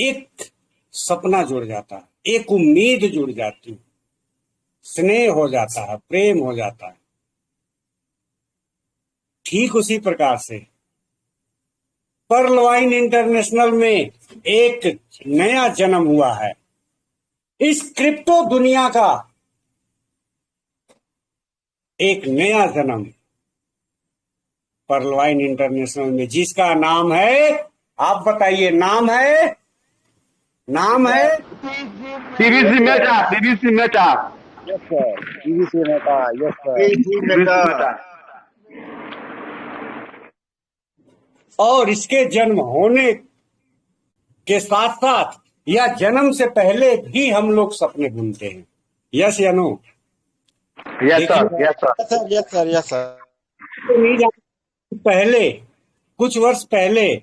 एक सपना जुड़ जाता है, एक उम्मीद जुड़ जाती है, स्नेह हो जाता है, प्रेम हो जाता है। ठीक उसी प्रकार से पर्ल वाइन इंटरनेशनल में एक नया जन्म हुआ है। इस क्रिप्टो दुनिया का एक नया जन्म पर्ल वाइन इंटरनेशनल में, जिसका नाम है, आप बताइए, नाम है CBC Meta, CBC Meta, yes sir, PVC Meta, yes sir. CBC Meta. और इसके जन्म होने के साथ साथ या जन्म से पहले भी हम लोग सपने बुनते हैं। यस या no? Yes sir, yes sir, yes sir, yes sir, yes sir. तो नहीं जानते, पहले कुछ वर्ष पहले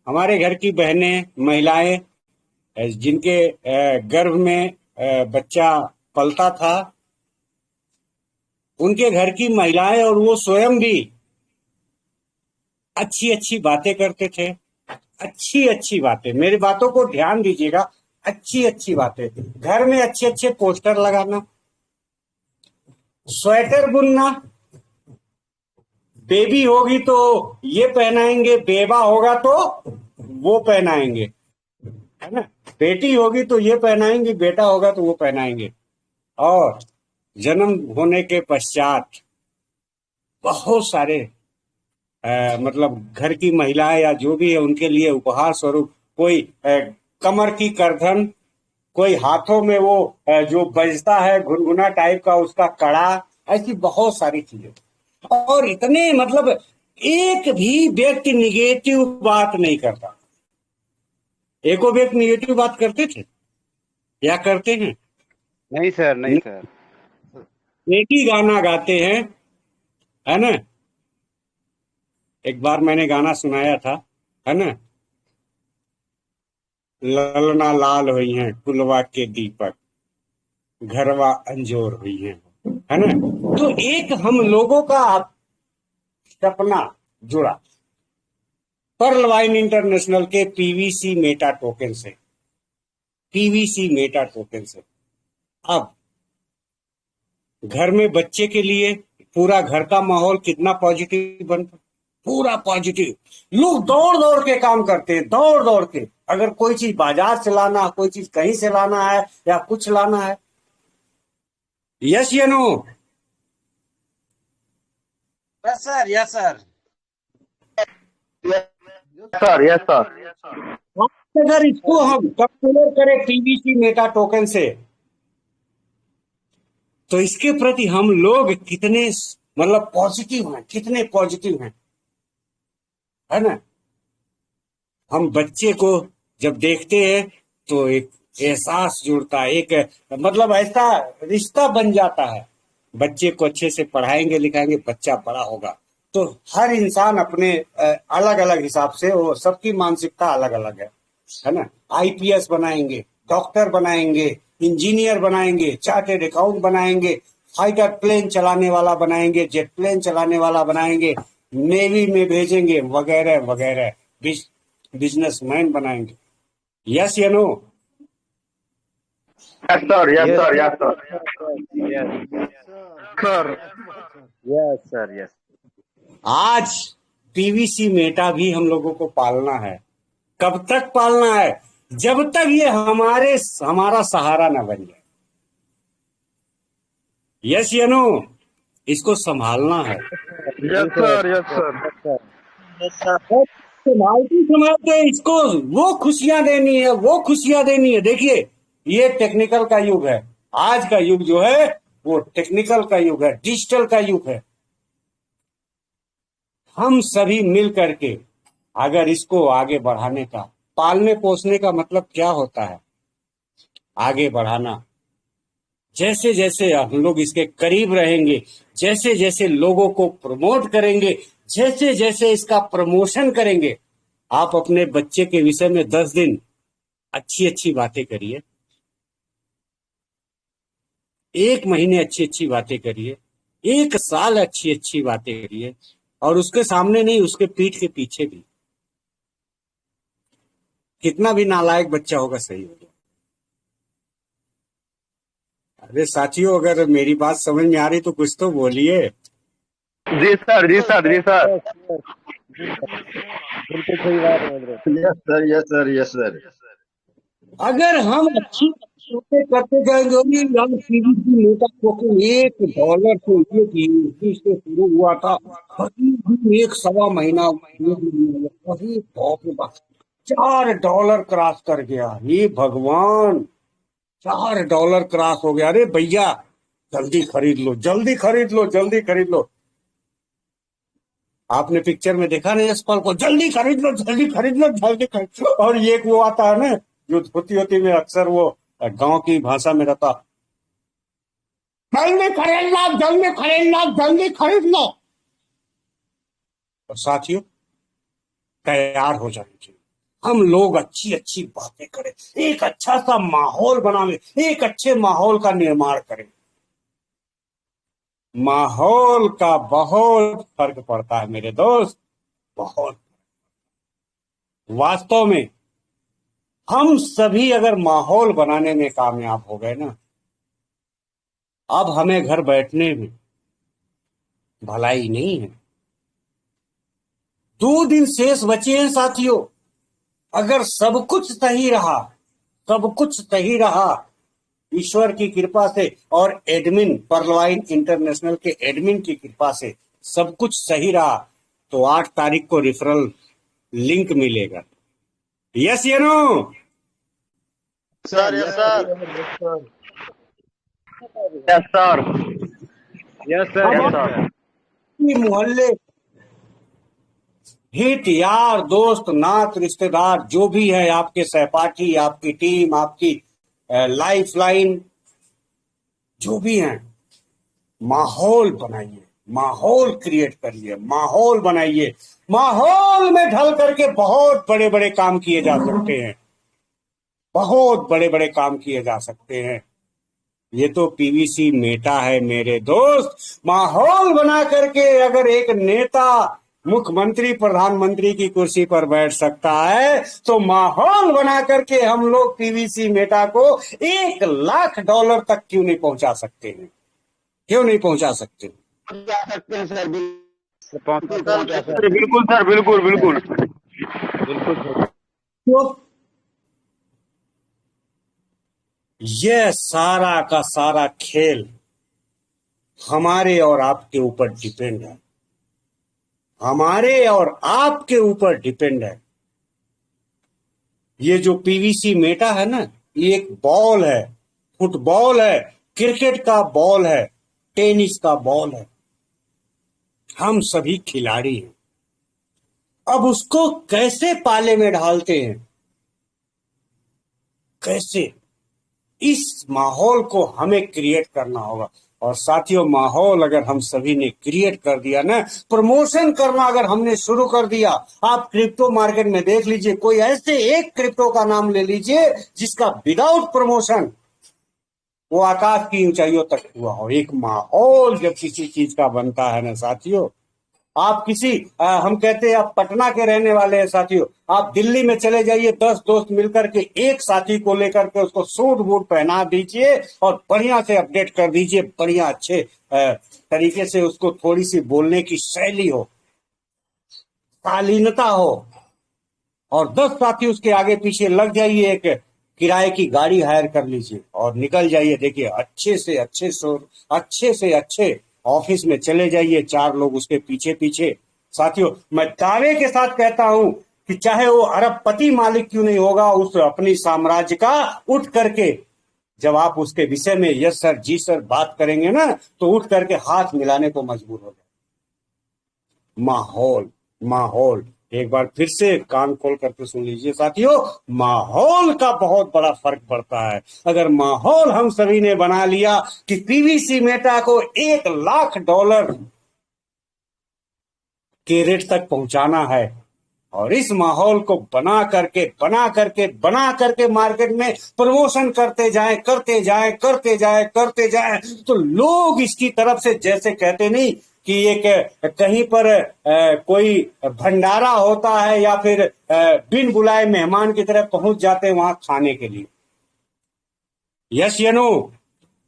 हमारे घर की बहनें, महिलाएं, जिनके गर्भ में बच्चा पलता था, उनके घर की महिलाएं और वो स्वयं भी अच्छी अच्छी बातें करते थे। अच्छी अच्छी बातें, मेरी बातों को ध्यान दीजिएगा, अच्छी अच्छी बातें। घर में अच्छे अच्छे पोस्टर लगाना, स्वेटर बुनना, बेबी होगी तो ये पहनाएंगे, बेबा होगा तो वो पहनाएंगे, है ना? बेटी होगी तो ये पहनाएंगे, बेटा होगा तो वो पहनाएंगे। और जन्म होने के पश्चात बहुत सारे मतलब घर की महिलाएं या जो भी है उनके लिए उपहार स्वरूप कोई कमर की करधन, कोई हाथों में वो जो बजता है घुनघुना टाइप का उसका कड़ा, ऐसी बहुत सारी चीजें। और इतने मतलब एक भी व्यक्ति निगेटिव बात नहीं करता। एको व्यक्ति निगेटिव बात करते थे या करते हैं? नहीं सर, नहीं सर। एक ही गाना गाते हैं, है ना? एक बार मैंने गाना सुनाया था, है ना? ललना लाल हुई हैं कुलवा के दीपक, घरवा अंजोर हुई है ना? तो एक हम लोगों का सपना जुड़ा पर्ल वाइन इंटरनेशनल के पीवीसी मेटा टोकन से, पीवीसी मेटा टोकन से। अब घर में बच्चे के लिए पूरा घर का माहौल कितना पॉजिटिव बनता, पूरा पॉजिटिव। लोग दौड़ दौड़ के काम करते हैं, दौड़ दौड़ के। अगर कोई चीज बाजार से लाना, कोई चीज कहीं से लाना है या कुछ लाना है, यस या no? Yes sir, yes sir. Sir, yes sir. अगर इसको हम कंपेयर करें पीवीसी मेटा टोकन से, तो इसके प्रति हम लोग कितने मतलब पॉजिटिव हैं, कितने पॉजिटिव हैं, है ना? हम बच्चे को जब देखते हैं तो एक एहसास जुड़ता है, एक मतलब ऐसा रिश्ता बन जाता है। बच्चे को अच्छे से पढ़ाएंगे लिखाएंगे, बच्चा बड़ा होगा तो हर इंसान अपने अलग अलग हिसाब से, वो सबकी मानसिकता अलग अलग है ना? आईपीएस बनाएंगे, डॉक्टर बनाएंगे, इंजीनियर बनाएंगे, चार्टेड अकाउंट बनाएंगे, फाइटर प्लेन चलाने वाला बनाएंगे, जेट प्लेन चलाने वाला बनाएंगे, नेवी में भेजेंगे, वगैरह वगैरह, बिजनेसमैन बनाएंगे। यस या no? Yes sir, yes sir, yes sir. Sir, yes sir, yes. आज पीवीसी मेटा भी हम लोगों को पालना है। कब तक पालना है? जब तक ये हमारा सहारा न बन जाए। यस या नो? इसको संभालना है। Yes sir, yes sir. संभालते संभालते इसको वो खुशियां देनी है, वो खुशियां देनी है। देखिए, ये टेक्निकल का युग है। आज का युग जो है वो टेक्निकल का युग है, डिजिटल का युग है। हम सभी मिल करके अगर इसको आगे बढ़ाने का, पालने पोसने का मतलब क्या होता है? आगे बढ़ाना। जैसे जैसे हम लोग इसके करीब रहेंगे, जैसे जैसे लोगों को प्रमोट करेंगे, जैसे जैसे इसका प्रमोशन करेंगे, आप अपने बच्चे के विषय में 10 दिन अच्छी अच्छी बातें करिए, 1 महीने अच्छी अच्छी बातें करिए, 1 साल अच्छी अच्छी बातें करिए, और उसके सामने नहीं, उसके पीठ के पीछे भी। कितना भी नालायक बच्चा होगा सही होगा। अरे साथियों, अगर मेरी बात समझ में आ रही तो कुछ तो बोलिए। जी सर, जी सर, जी सर। बिल्कुल सही बात बोल रहे हैं। Yes sir, yes sir, yes sir. अगर हम अच्छी बातें करते जाएंगे और ये हम पीवीसी नेता टोकन $1 से ये पीवीसी से शुरू हुआ था, कहीं भी 1 सवा महीना कहीं बाप रे बाप, $4 क्रॉस कर गया। हे भगवान, $4 क्रॉस हो गया। अरे भैया जल्दी खरीद लो, जल्दी खरीद लो, जल्दी खरीद लो। आपने पिक्चर में देखा ना यशपाल को, जल्दी खरीद लो, जल्दी खरीद लो, जल्दी खरीद लो। और ये एक वो आता है ना जो धोती होती में अक्सर वो गांव की भाषा में रहता, जल्दी खरीद लो, जल्दी खरीद लो, जल्दी खरीद लो। और साथियों तैयार हो जाना चाहिए। हम लोग अच्छी अच्छी बातें करें, एक अच्छा सा माहौल बनावे, एक अच्छे माहौल का निर्माण करें। माहौल का बहुत फर्क पड़ता है मेरे दोस्त, बहुत। वास्तव में हम सभी अगर माहौल बनाने में कामयाब हो गए ना, अब हमें घर बैठने में भलाई नहीं है। 2 दिन शेष बचे हैं साथियों। अगर सब कुछ सही रहा, सब कुछ सही रहा ईश्वर की कृपा से और एडमिन परलवाइन इंटरनेशनल के एडमिन की कृपा से सब कुछ सही रहा, तो 8 तारीख को रेफरल लिंक मिलेगा। यस या no? Sir, yes sir. Yes sir, yes sir, अब यस सर। मोहल्ले, हित, यार, दोस्त, नात, रिश्तेदार जो भी है, आपके सहपाठी, आपकी टीम, आपकी लाइफ लाइन, जो भी हैं, माहौल बनाइए, माहौल क्रिएट करिए, माहौल बनाइए। माहौल में ढल करके बहुत बड़े बड़े काम किए जा सकते हैं, बहुत बड़े बड़े काम किए जा सकते हैं। ये तो पीवीसी मेटा है मेरे दोस्त। माहौल बना करके अगर एक नेता मुख्यमंत्री प्रधानमंत्री की कुर्सी पर बैठ सकता है, तो माहौल बना करके हम लोग पीवीसी मेटा को $1 लाख तक क्यों नहीं पहुंचा सकते हैं? क्यों नहीं पहुंचा सकते? जा सकते हैं सर। बिल्कुल बिल्कुल सर, बिल्कुल, बिल्कुल। सर। तो यह सारा का सारा खेल हमारे और आपके ऊपर डिपेंड है, हमारे और आपके ऊपर डिपेंड है। ये जो पीवीसी मेटा है ना, ये एक बॉल है, फुटबॉल है, क्रिकेट का बॉल है, टेनिस का बॉल है। हम सभी खिलाड़ी हैं। अब उसको कैसे पाले में ढालते हैं, कैसे? इस माहौल को हमें क्रिएट करना होगा। और साथियों, माहौल अगर हम सभी ने क्रिएट कर दिया ना, प्रमोशन करना अगर हमने शुरू कर दिया, आप क्रिप्टो मार्केट में देख लीजिए, कोई ऐसे एक क्रिप्टो का नाम ले लीजिए जिसका विदाउट प्रमोशन वो आकाश की ऊंचाइयों तक हुआ हो। एक माहौल जब किसी चीज का बनता है ना साथियों, आप किसी हम कहते हैं आप पटना के रहने वाले हैं साथियों, आप दिल्ली में चले जाइए, 10 दोस्त मिलकर के एक साथी को लेकर के उसको सूट बूट पहना दीजिए और बढ़िया से अपडेट कर दीजिए, बढ़िया अच्छे तरीके से उसको थोड़ी सी बोलने की शैली हो, शालीनता हो, और 10 साथी उसके आगे पीछे लग जाइए, एक किराए की गाड़ी हायर कर लीजिए और निकल जाइए। देखिए अच्छे से अच्छे ऑफिस में चले जाइए, 4 लोग उसके पीछे पीछे। साथियों, मैं दावे के साथ कहता हूं कि चाहे वो अरबपति मालिक क्यों नहीं होगा, उस अपनी साम्राज्य का उठ करके जब आप उसके विषय में यस सर जी सर बात करेंगे ना, तो उठ करके हाथ मिलाने को मजबूर हो जाए। माहौल, माहौल, एक बार फिर से कान खोल करके सुन लीजिए साथियों, माहौल का बहुत बड़ा फर्क पड़ता है। अगर माहौल हम सभी ने बना लिया कि पीवीसी मेटा को $1 लाख के रेट तक पहुंचाना है, और इस माहौल को बना करके मार्केट में प्रमोशन करते जाएं, तो लोग इसकी तरफ से, जैसे कहते नहीं कि एक कहीं पर कोई भंडारा होता है या फिर बिन बुलाए मेहमान की तरह पहुंच जाते हैं वहां खाने के लिए। यस या नो?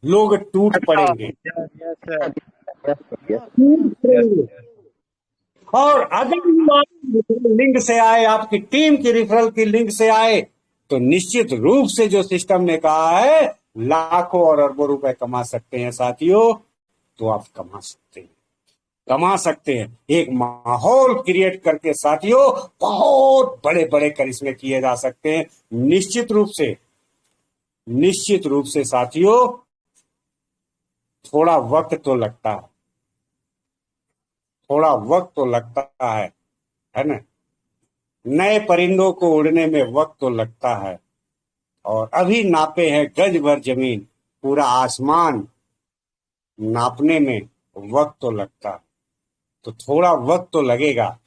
लोग टूट पड़ेंगे। Yes sir. टूट पड़ेंगे। और अगर आप लिंक से आए, आपकी टीम की रिफरल की लिंक से आए, तो निश्चित रूप से जो सिस्टम ने कहा है लाखों और अरबों रुपए कमा सकते हैं साथियों, तो आप कमा सकते हैं, कमा सकते हैं। एक माहौल क्रिएट करके साथियों बहुत बड़े बड़े करिश्मे किए जा सकते हैं। निश्चित रूप से साथियों थोड़ा वक्त तो लगता है, थोड़ा वक्त तो लगता है ना। नए परिंदों को उड़ने में वक्त तो लगता है, और अभी नापे हैं गज भर जमीन, पूरा आसमान नापने में वक्त तो लगता है, तो थोड़ा वक्त तो लगेगा।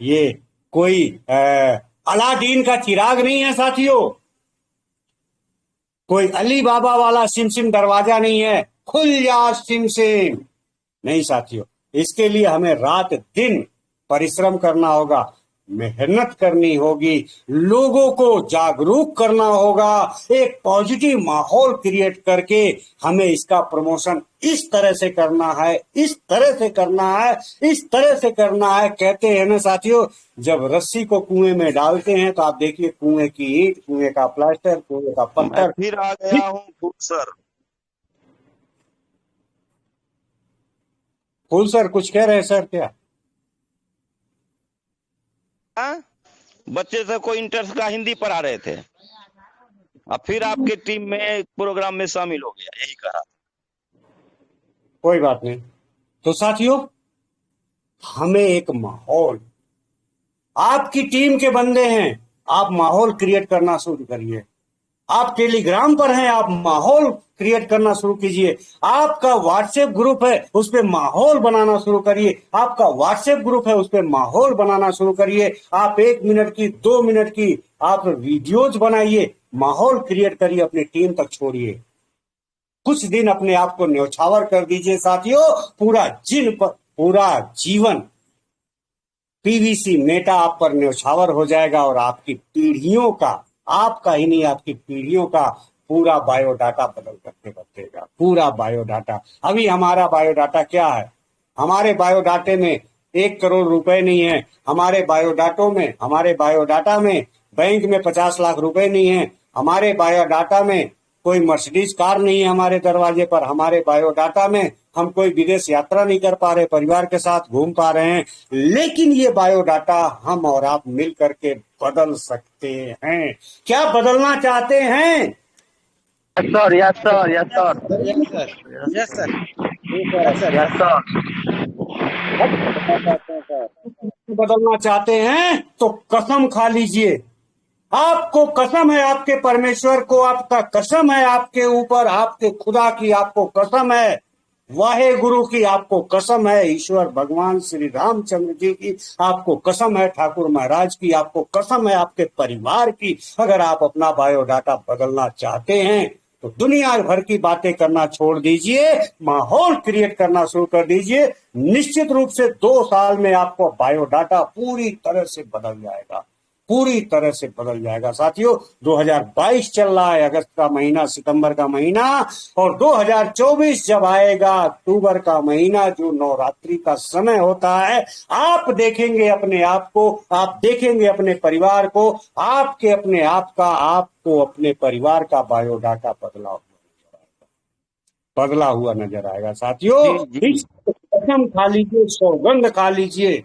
ये कोई अलादीन का चिराग नहीं है साथियों, कोई अली बाबा वाला सिम सिम दरवाजा नहीं है, खुल जा सिम सिम नहीं साथियों। इसके लिए हमें रात दिन परिश्रम करना होगा, मेहनत करनी होगी, लोगों को जागरूक करना होगा, एक पॉजिटिव माहौल क्रिएट करके हमें इसका प्रमोशन इस तरह से करना है, इस तरह से करना है, इस तरह से करना है। कहते हैं ना साथियों, जब रस्सी को कुएं में डालते हैं तो आप देखिए कुएं की ईंट, कुएं का प्लास्टर, कुएं का मैं पत्थर। फिर आ गया हूँ फूल सर। फूल सर कुछ कह रहे हैं सर क्या? हाँ? बच्चे से कोई इंटरेस्ट का हिंदी पढ़ा रहे थे, अब फिर आपके टीम में प्रोग्राम में शामिल हो गया, यही कहा। कोई बात नहीं। तो साथियों हमें एक माहौल, आपकी टीम के बंदे हैं, आप माहौल क्रिएट करना शुरू करिए। आप टेलीग्राम पर हैं, आप माहौल क्रिएट करना शुरू कीजिए। आपका व्हाट्सएप ग्रुप है, उस पर माहौल बनाना शुरू करिए। आपका व्हाट्सएप ग्रुप है, उस पर माहौल बनाना शुरू करिए। आप 1 मिनट की 2 मिनट की आप वीडियोज बनाइए, माहौल क्रिएट करिए, अपनी टीम तक छोड़िए। कुछ दिन अपने आप को न्यौछावर कर दीजिए साथियों। पूरा जीवन पीवीसी मेटा आप पर न्यौछावर हो जाएगा, और आपकी पीढ़ियों का, आपका ही नहीं आपकी पीढ़ियों का पूरा बायोडाटा बदल करके बदलेगा, पूरा बायोडाटा। अभी हमारा बायोडाटा क्या है? हमारे बायोडाटे में 1 करोड़ रुपए नहीं है। हमारे बायोडाटा में बैंक में 50 लाख रुपए नहीं है। हमारे बायोडाटा में कोई मर्सिडीज कार नहीं है हमारे दरवाजे पर। हमारे बायोडाटा में हम कोई विदेश यात्रा नहीं कर पा रहे, परिवार के साथ घूम पा रहे हैं। लेकिन ये बायोडाटा हम और आप मिल करके बदल सकते हैं। क्या बदलना चाहते हैं? Yes sir, yes sir, yes sir, yes sir. Yes sir. Yes sir. बदलना चाहते हैं तो कसम खा लीजिए। आपको कसम है, आपके परमेश्वर को आपका कसम है, आपके ऊपर आपके खुदा की आपको कसम है, वाहे गुरु की आपको कसम है, ईश्वर भगवान श्री रामचंद्र जी की आपको कसम है, ठाकुर महाराज की आपको कसम है, आपके परिवार की। अगर आप अपना बायोडाटा बदलना चाहते हैं तो दुनिया भर की बातें करना छोड़ दीजिए, माहौल क्रिएट करना शुरू कर दीजिए। निश्चित रूप से 2 साल में आपको बायोडाटा पूरी तरह से बदल जाएगा, पूरी तरह से बदल जाएगा साथियों। 2022 चल रहा है, अगस्त का महीना, सितंबर का महीना, और 2024 जब आएगा, अक्टूबर का महीना, जो नवरात्रि का समय होता है, आप देखेंगे अपने आप को, आप देखेंगे अपने परिवार को, आपके अपने आप का, आपको अपने परिवार का बायोडाटा बदला हुआ नजर आएगा साथियों। इस कसम खा लीजिए, सौगंध खा लीजिए,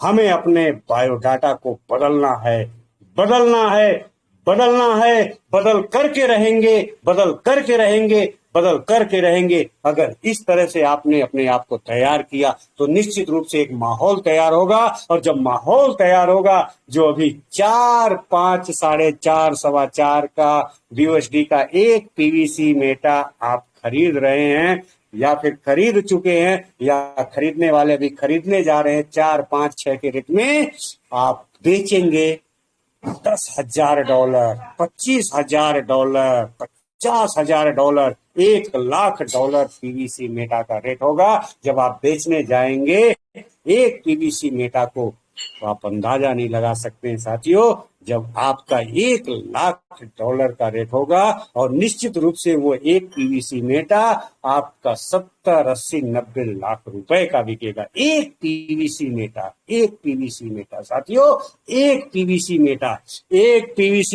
हमें अपने बायोडाटा को बदलना है, बदलना है, बदलना है। बदल करके रहेंगे, बदल करके रहेंगे, बदल करके रहेंगे। अगर इस तरह से आपने अपने आप को तैयार किया तो निश्चित रूप से एक माहौल तैयार होगा। और जब माहौल तैयार होगा, जो अभी 4, 5, 4.5, 4.25 का यूएसडी का एक पीवीसी मेटा आप खरीद रहे हैं, या फिर खरीद चुके हैं, या खरीदने वाले भी खरीदने जा रहे हैं 4, 5, 6 के रेट में, आप बेचेंगे $10,000, $25,000, $50,000, $1,00,000 पीवीसी मेटा का रेट होगा। जब आप बेचने जाएंगे एक पीवीसी मेटा को, तो आप अंदाजा नहीं लगा सकते हैं साथियों, जब आपका $1,00,000 का रेट होगा और निश्चित रूप से वो एक पीवीसी मेटा आपका 70, 80, 90 लाख रुपए का बिकेगा। एक पीवीसी मेटा साथियों, एक पीवीसी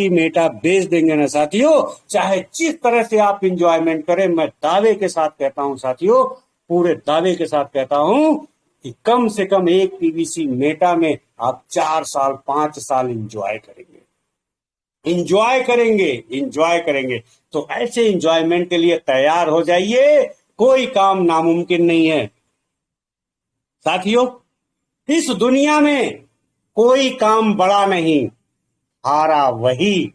मेटा बेच देंगे ना साथियों, चाहे जिस तरह से आप इंजॉयमेंट करें, मैं दावे के साथ कहता हूं साथियों, पूरे दावे के साथ कहता हूं कि कम से कम एक पीवीसी मेटा में आप 4 साल 5 साल इंजॉय करेंगे। तो ऐसे इंजॉयमेंट के लिए तैयार हो जाइए, कोई काम नामुमकिन नहीं है साथियों। इस दुनिया में कोई काम बड़ा नहीं, हारा वही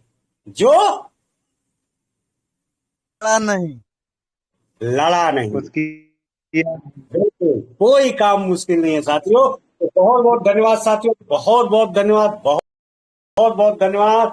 जो लड़ा नहीं, लड़ा नहीं। उसकी बिल्कुल कोई काम मुश्किल नहीं है साथियों। तो बहुत बहुत धन्यवाद साथियों, बहुत बहुत धन्यवाद, बहुत बहुत धन्यवाद।